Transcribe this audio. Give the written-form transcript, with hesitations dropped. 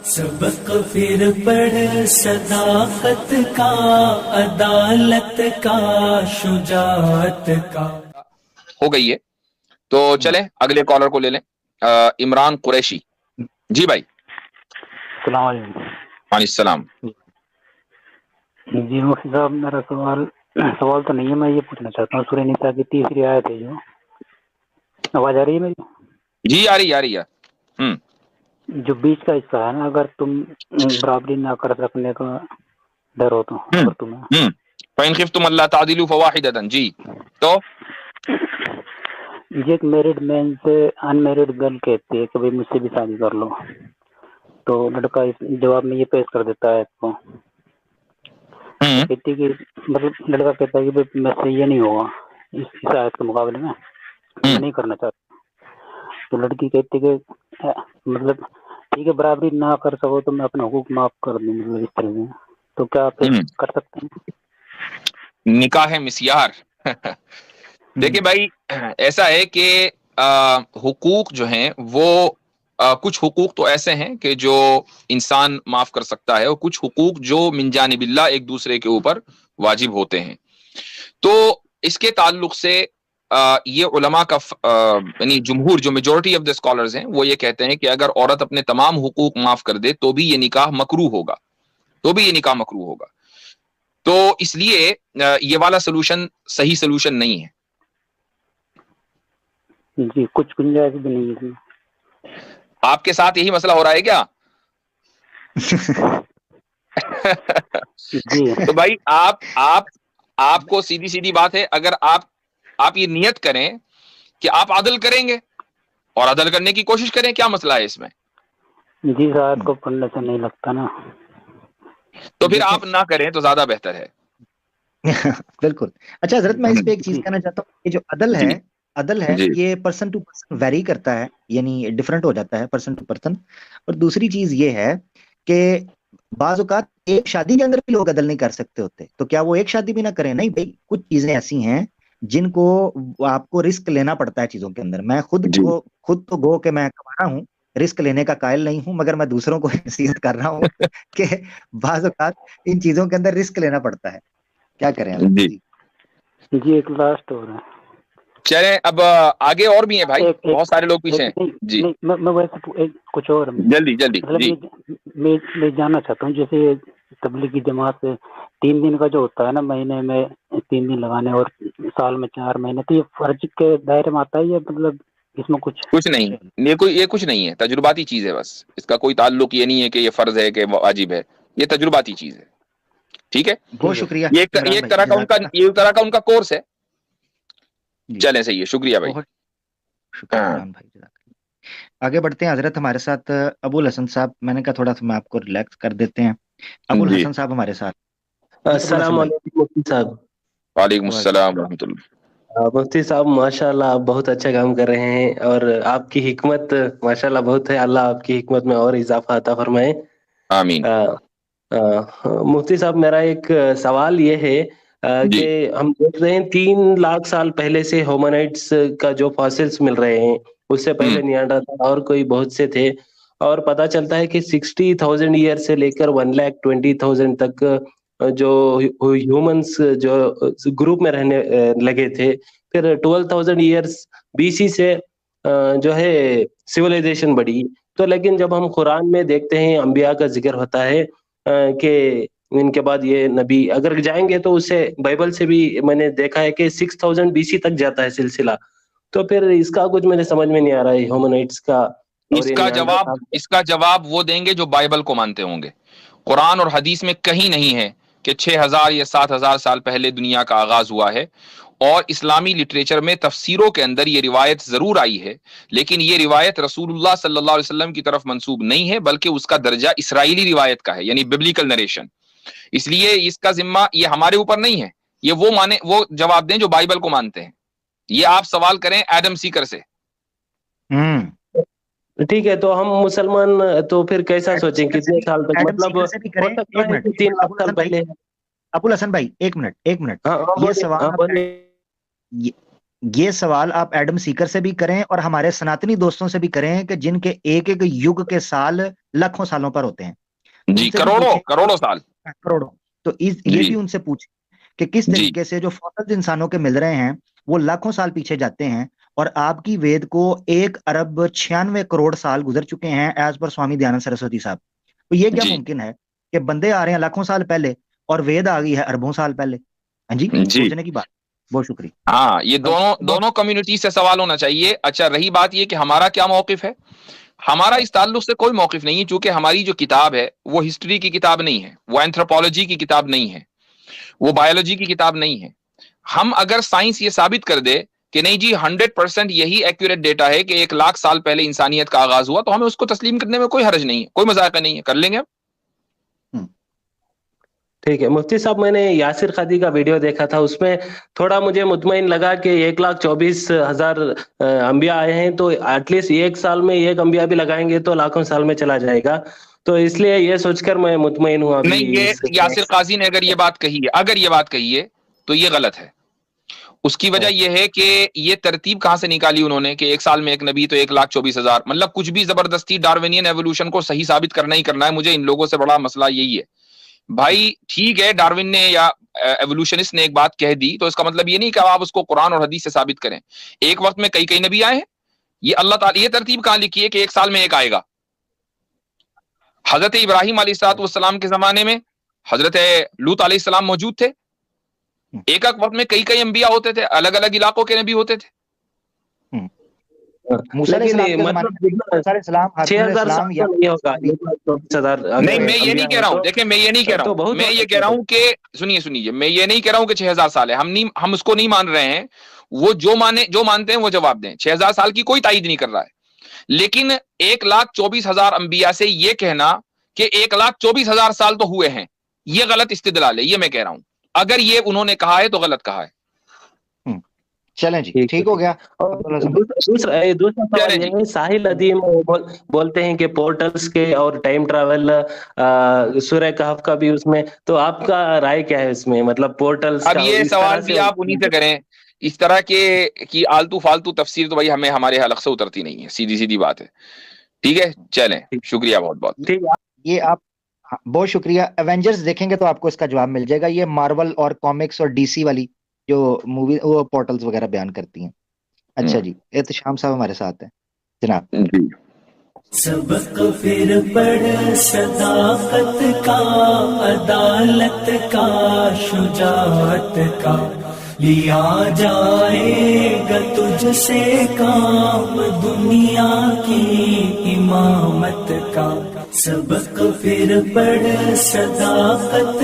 سبق پھر پڑھ صداقت کا، عدالت کا، شجاعت کا. ہو گئی ہے تو چلیں اگلے کالر کو لے لیں. عمران قریشی. جی بھائی. السلام علیکم. وعلیکم السلام. جی مفتی صاحب، میرا سوال تو نہیں ہے، میں یہ پوچھنا چاہتا ہوں سورہ نساء کی تیسری آیت ہے جو، آواز آ رہی ہے میری؟ جی آ رہی ہے. جو بیچ کا حصہ ہے نا، اگر تم برابری نہ کر سکنے کا ڈر ہو تو، اگر تمہیں فَإِنْ خِفْتُمْ أَلَّا تَعْدِلُوا فَوَاحِدَةً. جی تو یہ ایک میرڈ مین سے ان میرڈ گرل کہتی ہے کہ بھائی مجھ سے بھی شادی کر لو، تو لڑکا اس جواب میں یہ پیش کر دیتا ہے اس کو، تو کہتی ہے کہ مطلب لڑکا کہتا ہے کہ بھائی میں سے یہ نہیں ہوگا اس آیت کے مقابلے میں نہیں کرنا چاہتا. تو لڑکی کہتی ہے کہ مطلب ٹھیک ہے برابری نہ کر سکو تو میں اپنا حقوق معاف کر دوں، مطلب اس طرح سے، تو کیا آپ کر سکتے ہیں؟ نکاح مسیار. دیکھیں بھائی، ایسا ہے کہ حقوق جو ہیں وہ کچھ حقوق تو ایسے ہیں کہ جو انسان معاف کر سکتا ہے، اور کچھ حقوق جو من جانب اللہ ایک دوسرے کے اوپر واجب ہوتے ہیں. تو اس کے تعلق سے یہ علماء کا یعنی جمہور جو میجورٹی آف دا اسکالرز ہیں وہ یہ کہتے ہیں کہ اگر عورت اپنے تمام حقوق معاف کر دے تو بھی یہ نکاح مکروہ ہوگا، تو اس لیے یہ والا سلوشن صحیح سلوشن نہیں ہے. جی کچھ گنجائش بھی نہیں ہے. آپ کے ساتھ یہی مسئلہ ہو رہا ہے کیا؟ جی تو بھائی آپ کو سیدھی سیدھی بات ہے، اگر آپ یہ نیت کریں کہ آپ عدل کریں گے اور عدل کرنے کی کوشش کریں، کیا مسئلہ ہے اس میں؟ جی آیت کو پڑھنے سے نہیں لگتا نا. تو پھر آپ نہ کریں تو زیادہ بہتر ہے. بالکل. اچھا حضرت، میں اس پہ ایک چیز کہنا چاہتا ہوں کہ جو عدل ہے جی یہ پرسن ٹو پرسن ویری کرتا ہے، یعنی ڈفرنٹ ہو جاتا ہے پرسن ٹو پرسن. اور دوسری چیز یہ ہے کہ بعض اوقات ایک شادی کے اندر بھی لوگ عدل نہیں کر سکتے ہوتے، تو کیا وہ ایک شادی بھی نہ کریں؟ نہیں بھائی، کچھ چیزیں ایسی ہیں جن کو آپ کو رسک لینا پڑتا ہے چیزوں کے اندر. میں خود تو گو کہ میں کما رہا ہوں، رسک لینے کا قائل نہیں ہوں، مگر میں دوسروں کو نصیحت کر رہا ہوں کہ بعض اوقات ان چیزوں کے اندر رسک لینا پڑتا ہے. کیا کریں حضرت؟ جی ایک لاسٹ ہو رہا ہے. چلیں اب آگے اور بھی ہیں بھائی، بہت سارے لوگ پیچھے ہیں. جی میں ویسے کچھ اور جلدی مطلب جی. میں جاننا چاہتا ہوں، جیسے تبلیغی جماعت سے 3 دن کا جو ہوتا ہے نا، مہینے میں 3 دن لگانے اور سال میں 4 مہینے، تو یہ فرض کے دائرے میں آتا ہے یا مطلب اس میں کچھ نہیں، یہ کچھ نہیں ہے، تجرباتی چیز ہے بس. اس کا کوئی تعلق یہ نہیں ہے کہ یہ فرض ہے کہ واجب ہے، یہ تجرباتی چیز ہے. ٹھیک ہے، بہت شکریہ یہ ایک طرح کا ان کا کورس ہے. چلیں صحیح ہے، شکریہ بھائی. بہت شکریہ عمران بھائی. آگے بڑھتے ہیں حضرت. ہمارے ساتھ ابو الحسن صاحب، میں نے کہا تھوڑا سا میں آپ کو ریلیکس کر دیتے ہیں. ابو الحسن صاحب ہمارے ساتھ. السلام علیکم مفتی صاحب. وعلیکم السلام ورحمۃ اللہ. مفتی صاحب ماشاء اللہ آپ بہت اچھا کام کر رہے ہیں، اور آپ کی حکمت ماشاء اللہ بہت ہے. اللہ آپ کی حکمت میں اور اضافہ عطا فرمائے. آمین. مفتی صاحب میرا ایک سوال یہ ہے کہ ہم دیکھ رہے ہیں 3 لاکھ سال پہلے سے ہومونائٹس کا جو فاسلس مل رہے ہیں، اس سے پہلے نیانڈرتھال اور کوئی بہت سے تھے، اور پتہ چلتا ہے کہ 60,000 ایئر سے لے کر 1,20,000 تک جو ہیومنس جو گروپ میں رہنے لگے تھے. پھر 12,000 ایئرس BC سے جو ہے سویلائزیشن بڑھی. تو لیکن جب ہم قرآن میں دیکھتے ہیں، انبیاء کا ذکر ہوتا ہے کہ ان کے بعد یہ نبی اگر جائیں گے تو اسے بائبل سے بھی میں نے دیکھا ہے کہ 6,000 BC تک جاتا ہے سلسلہ. تو پھر اس کا کچھ میرے سمجھ میں نہیں آ رہا ہے ہیومنائٹس کا. اس کا جواب وہ دیں گے جو بائبل کو مانتے ہوں گے. قرآن اور حدیث میں کہیں نہیں ہے کہ 6,000 یا 7,000 سال پہلے دنیا کا آغاز ہوا ہے. اور اسلامی لٹریچر میں تفسیروں کے اندر یہ روایت ضرور آئی ہے، لیکن یہ روایت رسول اللہ صلی اللہ علیہ وسلم کی طرف منسوب نہیں ہے، بلکہ اس کا درجہ اسرائیلی روایت کا ہے، یعنی ببلیکل نریشن. اس لیے اس کا ذمہ یہ ہمارے اوپر نہیں ہے. یہ وہ جواب دیں جو بائبل کو مانتے ہیں. یہ آپ سوال کریں ایڈم سیکر سے. ٹھیک ہے، تو ہم مسلمان تو پھر کیسا سوچیں کتنے سال تک؟ مطلب ہو سکتا ہے کہ 3 لاکھ سال پہلے. ابو الحسن بھائی ایک منٹ. یہ سوال آپ ایڈم سیکر سے بھی کریں اور ہمارے سناتنی دوستوں سے بھی کریں کہ جن کے ایک ایک یگ کے سال لاکھوں سالوں پر ہوتے ہیں. جی کروڑوں سال. کروڑوں. تو یہ بھی ان سے پوچھیں کہ کس طریقے سے جو فوسلز انسانوں کے مل رہے ہیں وہ لاکھوں سال پیچھے جاتے ہیں، اور آپ کی وید کو 1 ارب 96 کروڑ سال گزر چکے ہیں ایز پر سوامی دیانند سرسوتی صاحب. تو یہ کیا ممکن ہے کہ بندے آ رہے ہیں لاکھوں سال پہلے اور وید آ گئی ہے اربوں سال پہلے؟ ہاں جی، سوچنے کی بات. بہت شکریہ. ہاں، یہ دونوں کمیونٹی سے سوال ہونا چاہیے. اچھا، رہی بات یہ کہ ہمارا کیا موقف ہے، ہمارا اس تعلق سے کوئی موقف نہیں ہے، چونکہ ہماری جو کتاب ہے وہ ہسٹری کی کتاب نہیں ہے، وہ اینتھروپولوجی کی کتاب نہیں ہے، وہ بایولوجی کی کتاب نہیں ہے. ہم اگر سائنس یہ ثابت کر دے کہ نہیں جی 100% یہی ایکوریٹ ڈیٹا ہے کہ 1 لاکھ سال پہلے انسانیت کا آغاز ہوا، تو ہمیں اس کو تسلیم کرنے میں کوئی حرج نہیں ہے، کوئی مذاق نہیں ہے، کر لیں گے ہم. ٹھیک ہے مفتی صاحب، میں نے یاسر قادی کا ویڈیو دیکھا تھا، اس میں تھوڑا مجھے مطمئن لگا کہ 1,24,000 انبیاء آئے ہیں، تو ایٹ لیسٹ 1 سال میں 1 انبیاء بھی لگائیں گے تو لاکھوں سال میں چلا جائے گا. تو اس لیے یہ سوچ کر میں مطمئن ہوں. نہیں، یہ یاسر قاضی نے اگر یہ بات کہی ہے تو یہ غلط ہے. اس کی وجہ یہ ہے کہ یہ ترتیب کہاں سے نکالی انہوں نے کہ 1 سال میں 1 نبی تو 1,24,000، مطلب کچھ بھی زبردستی ڈارونین ایوولوشن کو صحیح ثابت کرنا ہی کرنا ہے. مجھے ان لوگوں سے بڑا مسئلہ یہی ہے بھائی. ٹھیک ہے، ڈاروین نے یا ایوولوشنسٹ نے ایک بات کہہ دی تو اس کا مطلب یہ نہیں کہ آپ اس کو قرآن اور حدیث سے ثابت کریں. ایک وقت میں کئی نبی آئے ہیں. یہ اللہ تعالی یہ ترتیب کہاں لکھی ہے کہ 1 سال میں 1 آئے گا؟ حضرت ابراہیم علیہ السلام کے زمانے میں حضرت لوط علیہ السلام موجود تھے. ایک وقت میں کئی انبیاء ہوتے تھے، الگ الگ علاقوں کے نبی ہوتے تھے. نہیں، میں یہ نہیں کہہ رہا ہوں، دیکھیں میں یہ نہیں کہہ رہا ہوں، میں یہ کہہ رہا ہوں کہ سنیے میں یہ نہیں کہہ رہا ہوں کہ 6,000 سال ہے. ہم اس کو نہیں مان رہے ہیں. وہ جو مانتے ہیں وہ جواب دیں. 6,000 سال کی کوئی تائید نہیں کر رہا ہے. لیکن 1,24,000 انبیاء سے یہ کہنا کہ 1,24,000 سال تو ہوئے ہیں، یہ غلط استدلال ہے. یہ میں کہہ رہا ہوں، اگر یہ انہوں نے کہا ہے تو غلط کہا ہے. چلیں جی، ٹھیک ہو گیا. دوسرا سوال یہ ہے، ساحل ادیم بولتے ہیں کہ پورٹلز کے اور ٹائم ٹریول سورہ کہف کا بھی اس میں، تو آپ کا رائے کیا ہے اس میں؟ مطلب پورٹلز اب یہ سوال بھی آپ انہی سے کریں. اس طرح کی آلتو فالتو تفسیر تو بھائی ہمارے حلق سے اترتی نہیں ہے، سیدھی بات ہے. ٹھیک ہے، چلیں، شکریہ بہت. یہ آپ بہت شکریہ. ایونجرز دیکھیں گے تو آپ کو اس کا جواب مل جائے گا. یہ مارول اور کامکس اور ڈی سی والی جو مووی وہ پورٹلز وغیرہ بیان کرتی ہیں. اچھا جی، احتشام صاحب ہمارے ساتھ ہیں جناب. سبق پھر پڑھ صداقت کا، عدالت کا، شجاعت کا، لیا جائے گا تجھ سے کام دنیا کی امامت کا. سبق پھر پڑھ صداقت